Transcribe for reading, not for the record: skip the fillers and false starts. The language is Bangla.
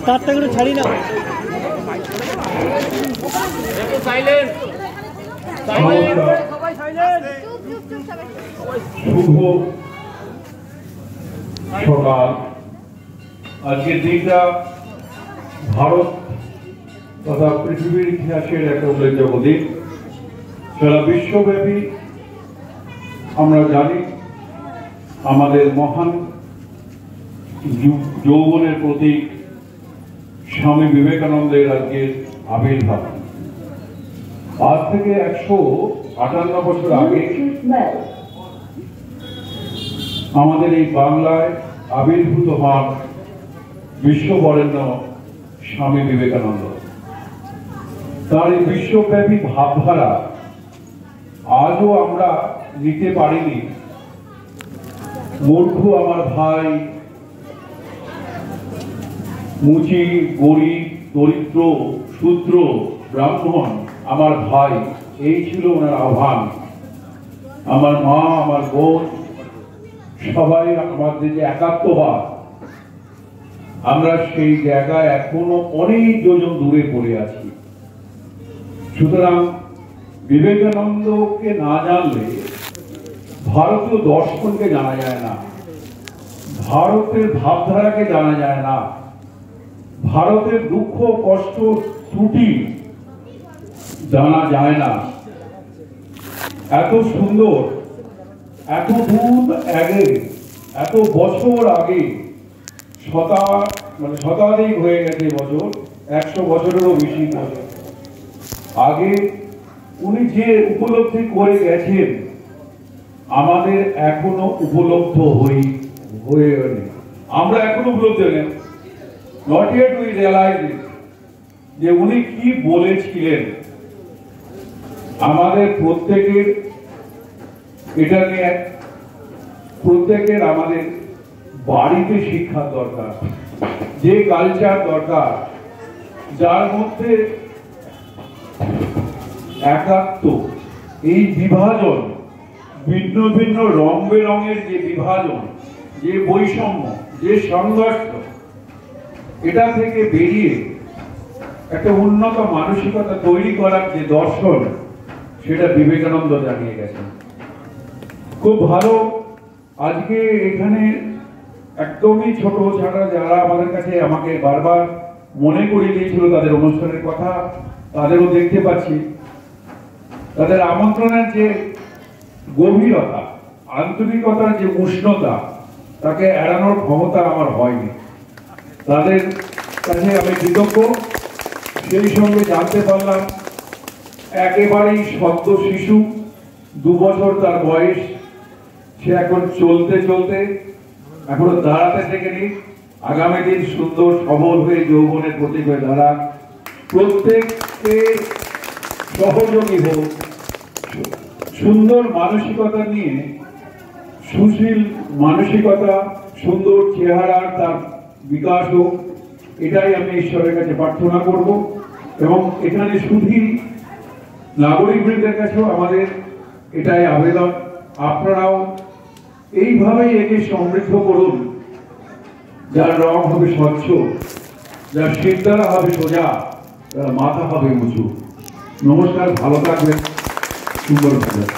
তারটা করে ছাড়ি না শুভ সকাল। আজকের দিনটা ভারত তথা পৃথিবীর ইতিহাসের একটা উল্লেখযোগ্য দিন। সারা বিশ্বব্যাপী আমরা জানি আমাদের মহান যৌবনের প্রতীক স্বামী বিবেকানন্দের আজকের আবির্ভাব। আজ থেকে 158 বছর আগে আমাদের এই বাংলায় আবির্ভূত হন বিশ্ববরেণ্য স্বামী বিবেকানন্দ। তার এই বিশ্বব্যাপী ভাবধারা আজও আমরা নিতে পারিনি। মূর্খ আমার ভাই, মুচি, গরিব, দরিদ্র, শূদ্র, ব্রাহ্মণ আমার ভাই, এই ছিল ওনার আহ্বান। আমার মা, আমার বোন, সবাই আমাদের যে একাত্মবাদ, আমরা সেই জায়গায় এখনো অনেক যোজন দূরে পড়ে আছি। সুতরাং বিবেকানন্দকে না জানলে ভারতীয় দর্শনকে জানা যায় না, ভারতের ভাবধারাকে জানা যায় না, ভারতের দুঃখ কষ্ট ত্রুটি জানা যায় না। এত সুন্দর, এত দূর আগে, এত বছর আগে, শতাধিক হয়ে গেছে বছর, 100 বছরেরও বেশি বছর আগে উনি যে উপলব্ধি করে গেছেন আমাদের এখনো উপলব্ধ হয়ে আমরা এখনো উপলব্ধ নেই। নট ইয়েট উই রিয়ালাইজ ইট, যে উনি কি বলেছিলেন। আমাদের প্রত্যেকের এটা নিয়ে প্রত্যেকের আমাদের বাড়িতে শিক্ষার দরকার, যে কালচার দরকার যার মধ্যে একাত্ম, এই বিভাজন, ভিন্ন ভিন্ন রং বেরঙের যে বিভাজন, যে বৈষম্য, যে সংঘর্ষ, এটা থেকে বেরিয়ে একটা উন্নত মানসিকতা তৈরি করার যে দর্শন, সেটা বিবেকানন্দ জানিয়ে গেছেন। খুব ভালো। আজকে এখানে একদমই ছোট ছাড়া যারা আমাদের কাছে আমাকে বারবার মনে করিয়ে দিয়েছিল তাদের অনুষ্ঠানের কথা, তাদেরও দেখতে পাচ্ছি। তাদের আমন্ত্রণের যে গভীরতা, আন্তরিকতার যে উষ্ণতা, তাকে এড়ানোর ক্ষমতা আমার হয়নি। তাদের কাছে আমি কৃতজ্ঞ। সেই সঙ্গে জানতে পারলাম একেবারেই সদ্য শিশু, 2 বছর তার বয়স, সে এখন চলতে চলতে এখনো দাঁড়াতে শেখেনি। আগামী দিন সুন্দর সবল হয়ে যৌবনের প্রতীক হয়ে দাঁড়ান। প্রত্যেককে সহযোগী হোক, সুন্দর মানসিকতা নিয়ে, সুশীল মানসিকতা, সুন্দর চেহারার তার বিকাশ হোক, এটাই আমি ঈশ্বরের কাছে প্রার্থনা করব। এবং এখানে শুধু নাগরিকবৃন্দের কাছেও আমাদের এটাই আবেদন, আপনারাও এইভাবেই একে সমৃদ্ধ করুন। যার রং হবে স্বচ্ছ, যার শিরদাঁড়া হবে সোজা, যার মাথা হবে উঁচু। নমস্কার, ভালো থাকবেন, সুন্দর থাকবেন।